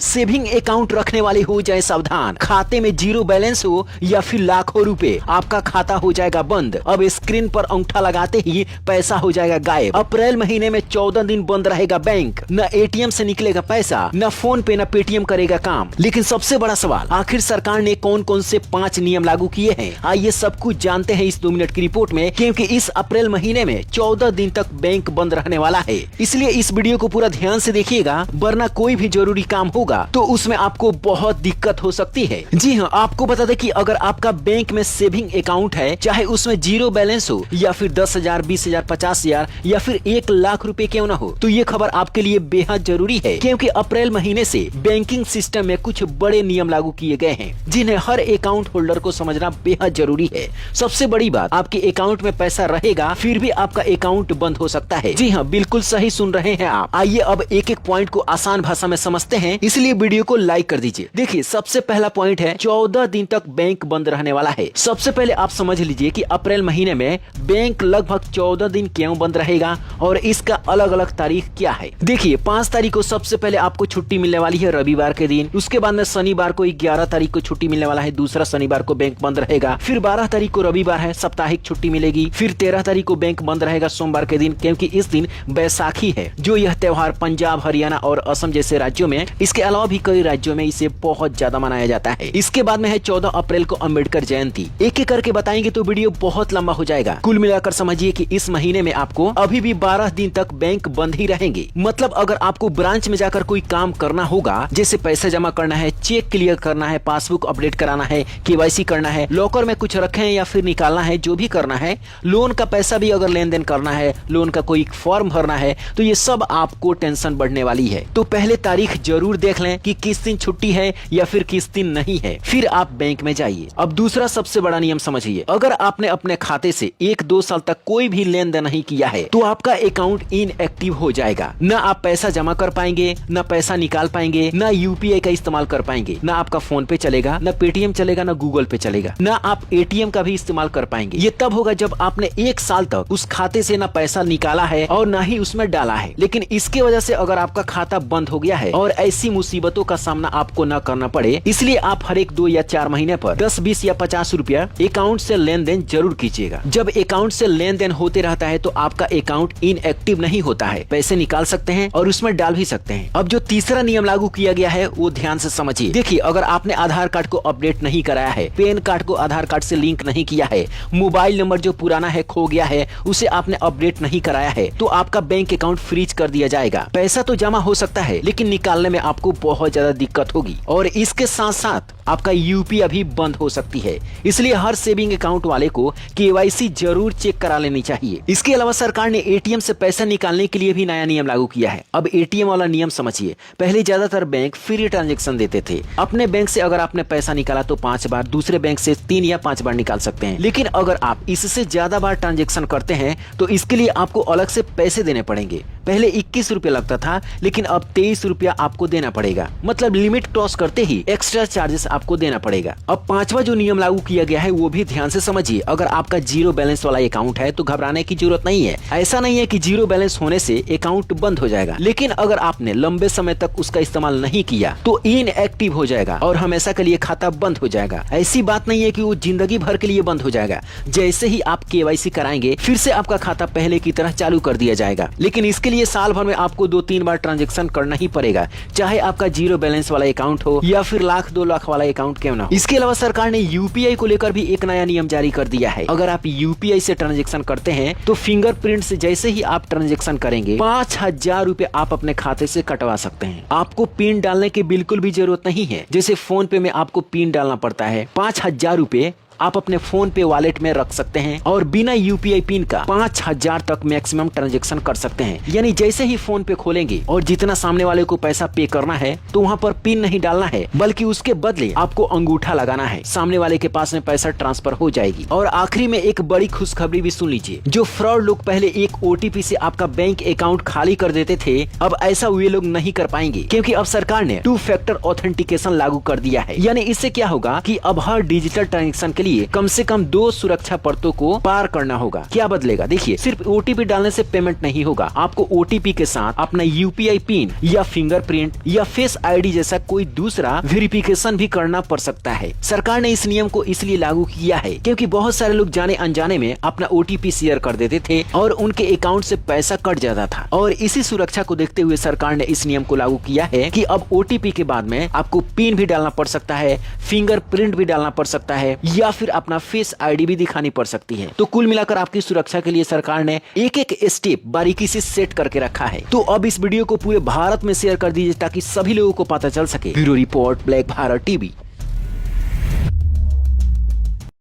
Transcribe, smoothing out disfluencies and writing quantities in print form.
Saving account रखने वाले हो जाए सावधान। खाते में जीरो बैलेंस हो या फिर लाखों रुपए, आपका खाता हो जाएगा बंद। अब स्क्रीन पर अंगूठा लगाते ही पैसा हो जाएगा गायब। अप्रैल महीने में 14 दिन बंद रहेगा बैंक, न एटीएम से निकलेगा पैसा, न फोन पे न पेटीएम करेगा काम। लेकिन सबसे बड़ा सवाल, आखिर सरकार ने कौन कौन से 5 नियम लागू किए हैं? आइए सब कुछ जानते हैं इस 2 मिनट की रिपोर्ट में, क्योंकि इस अप्रैल महीने में 14 दिन तक बैंक बंद रहने वाला है। इसलिए इस वीडियो को पूरा ध्यान से देखिएगा, वरना कोई भी जरूरी काम होगा तो उसमें आपको बहुत दिक्कत हो सकती है। जी हाँ, आपको बता दें कि अगर आपका बैंक में सेविंग अकाउंट है, चाहे उसमें जीरो बैलेंस हो या फिर 10,000, 20,000, 50,000 या फिर 1 लाख रुपए क्यों न हो, तो ये खबर आपके लिए बेहद जरूरी है, क्योंकि अप्रैल महीने से बैंकिंग सिस्टम में कुछ बड़े नियम लागू किए गए हैं, जिन्हें हर अकाउंट होल्डर को समझना बेहद जरूरी है। सबसे बड़ी बात, आपके अकाउंट में पैसा रहेगा फिर भी आपका अकाउंट बंद हो सकता है। जी हाँ, बिल्कुल सही सुन रहे हैं आप। आइए अब एक एक पॉइंट को आसान भाषा में समझते हैं, इसलिए वीडियो को लाइक कर दीजिए। देखिए, सबसे पहला पॉइंट है 14 दिन तक बैंक बंद रहने वाला है। सबसे पहले आप समझ लीजिए कि अप्रैल महीने में बैंक लगभग 14 दिन क्यों बंद रहेगा और इसका अलग अलग तारीख क्या है। देखिए, 5 तारीख को सबसे पहले आपको छुट्टी मिलने वाली है, रविवार के दिन। उसके बाद में शनिवार को 11 तारीख को छुट्टी मिलने वाला है, दूसरा शनिवार को बैंक बंद रहेगा। फिर 12 तारीख को रविवार है, साप्ताहिक छुट्टी मिलेगी। फिर 13 तारीख को बैंक बंद रहेगा, सोमवार के दिन, क्योंकि इस दिन बैसाखी है, जो यह त्योहार पंजाब, हरियाणा और असम जैसे राज्यों में, इसके अलावा भी कई राज्यों में इसे बहुत ज्यादा मनाया जाता है। इसके बाद में है 14 अप्रैल को अम्बेडकर जयंती। एक एक करके बताएंगे तो वीडियो बहुत लंबा हो जाएगा। कुल मिलाकर समझिए कि इस महीने में आपको अभी भी 12 दिन तक बैंक बंद ही रहेंगे। मतलब अगर आपको ब्रांच में जाकर कोई काम करना होगा, जैसे पैसा जमा करना है, चेक क्लियर करना है, पासबुक अपडेट कराना है, केवाईसी करना है, लॉकर में कुछ रखे हैं या फिर निकालना है, जो भी करना है, लोन का पैसा भी अगर लेन देन करना है, लोन का कोई फॉर्म भरना है, तो ये सब आपको टेंशन बढ़ने वाली है। तो पहले तारीख जरूर देख लें कि किस दिन छुट्टी है या फिर किस दिन नहीं है, फिर आप बैंक में जाइए। अब दूसरा सबसे बड़ा नियम समझिए, अगर आपने अपने खाते से 1-2 साल तक कोई भी लेन देन नहीं किया है तो आपका अकाउंट इनएक्टिव हो जाएगा। न आप पैसा जमा कर पाएंगे, न पैसा निकाल पाएंगे, न यूपीआई का इस्तेमाल कर पाएंगे, न आपका फोन पे चलेगा, न पेटीएम चलेगा, न गूगल पे चलेगा, न आप एटीएम का भी इस्तेमाल कर पाएंगे। ये तब होगा जब आपने 1 साल तक उस खाते से न पैसा निकाला है और न ही उसमें डाला है। लेकिन इसके वजह से अगर आपका खाता बंद हो गया है और ऐसी मुसीबतों का सामना आपको न करना पड़े, इसलिए आप हर एक 2 या 4 महीने पर 10, 20 या 50 रुपया अकाउंट से लेन देन जरूर कीजिएगा। जब अकाउंट से लेन देन होते रहता है तो आपका अकाउंट इनएक्टिव नहीं होता है, पैसे निकाल सकते हैं और उसमें डाल भी सकते हैं। अब जो तीसरा नियम लागू किया गया है वो ध्यान से समझिए। देखिए, अगर आपने आधार कार्ड को अपडेट नहीं कराया है, पैन कार्ड को आधार कार्ड से लिंक नहीं किया है, मोबाइल नंबर जो पुराना है खो गया है उसे आपने अपडेट नहीं कराया है, तो आपका बैंक अकाउंट फ्रीज कर दिया जाएगा। पैसा तो जमा हो सकता है लेकिन निकालने में आपको बहुत ज्यादा दिक्कत होगी और इसके साथ साथ आपका यूपीआई भी बंद हो सकती है। इसलिए हर सेविंग अकाउंट वाले को केवाईसी जरूर चेक करा लेनी चाहिए। इसके अलावा सरकार ने एटीएम से पैसा निकालने के लिए भी नया नियम लागू किया है। अब एटीएम वाला नियम समझिए। पहले ज्यादातर बैंक फ्री ट्रांजैक्शन देते थे। अपने बैंक से अगर आपने पैसा निकाला तो 5 बार, दूसरे बैंक से 3 या 5 बार निकाल सकते हैं। लेकिन अगर आप इससे ज्यादा बार ट्रांजैक्शन करते हैं तो इसके लिए आपको अलग से पैसे देने पड़ेंगे। पहले 21 रुपया लगता था, लेकिन अब 23 रुपया आपको देना पड़ेगा। मतलब लिमिट क्रॉस करते ही एक्स्ट्रा चार्जेस आपको देना पड़ेगा। अब 5वां जो नियम लागू किया गया है वो भी ध्यान से समझिए। अगर आपका जीरो बैलेंस वाला अकाउंट है तो घबराने की जरूरत नहीं है। ऐसा नहीं है कि जीरो बैलेंस होने से अकाउंट बंद हो जाएगा, लेकिन अगर आपने लंबे समय तक उसका इस्तेमाल नहीं किया तो इनएक्टिव हो जाएगा और हमेशा के लिए खाता बंद हो जाएगा। ऐसी बात नहीं है कि वो जिंदगी भर के लिए बंद हो जाएगा। जैसे ही आप केवाईसी कराएंगे फिर से आपका खाता पहले की तरह चालू कर दिया जाएगा, लेकिन इसके लिए साल भर में आपको 2-3 बार ट्रांजैक्शन करना ही पड़ेगा, चाहे आपका जीरो बैलेंस वाला अकाउंट हो या फिर 1-2 लाख वाला अकाउंट क्यों ना हो। इसके अलावा सरकार ने यूपीआई को लेकर भी एक नया नियम जारी कर दिया है। अगर आप यूपीआई से ट्रांजैक्शन करते हैं तो फिंगरप्रिंट से जैसे ही आप ट्रांजैक्शन करेंगे 5,000 रुपए आप अपने खाते से कटवा सकते हैं। आपको पिन डालने की बिल्कुल भी जरूरत नहीं है। जैसे फोन पे में आपको पिन डालना पड़ता है, 5,000 रुपए आप अपने फोन पे वॉलेट में रख सकते हैं और बिना यूपीआई पिन का 5,000 तक मैक्सिमम ट्रांजैक्शन कर सकते हैं। यानी जैसे ही फोन पे खोलेंगे और जितना सामने वाले को पैसा पे करना है तो वहाँ पर पिन नहीं डालना है, बल्कि उसके बदले आपको अंगूठा लगाना है। सामने वाले के पास में पैसा ट्रांसफर हो जाएगी। और आखिरी में एक बड़ी खुशखबरी भी सुन लीजिए। जो फ्रॉड लोग पहले एक ओटीपी से आपका बैंक अकाउंट खाली कर देते थे, अब ऐसा वे लोग नहीं कर पाएंगे, क्योंकि अब सरकार ने 2 फैक्टर ऑथेंटिकेशन लागू कर दिया है। यानी इससे क्या होगा कि अब हर डिजिटल ट्रांजेक्शन के लिए कम से कम 2 सुरक्षा परतों को पार करना होगा। क्या बदलेगा? देखिए, सिर्फ ओटीपी डालने से पेमेंट नहीं होगा, आपको ओटीपी के साथ अपना यूपीआई पिन या फिंगरप्रिंट या फेस आईडी जैसा कोई दूसरा वेरिफिकेशन भी करना पड़ सकता है। सरकार ने इस नियम को इसलिए लागू किया है क्योंकि बहुत सारे लोग जाने अनजाने में अपना ओटीपी शेयर कर देते थे और उनके अकाउंट से पैसा कट जाता था। और इसी सुरक्षा को देखते हुए सरकार ने इस नियम को लागू किया है कि अब ओटीपी के बाद में आपको पिन भी डालना पड़ सकता है, फिंगरप्रिंट भी डालना पड़ सकता है या फिर अपना फेस आईडी भी दिखानी पड़ सकती है। तो कुल मिलाकर आपकी सुरक्षा के लिए सरकार ने एक एक स्टेप बारीकी से सेट करके रखा है। तो अब इस वीडियो को पूरे भारत में शेयर कर दीजिए ताकि सभी लोगों को पता चल सके। Bureau report, black Bharat TV.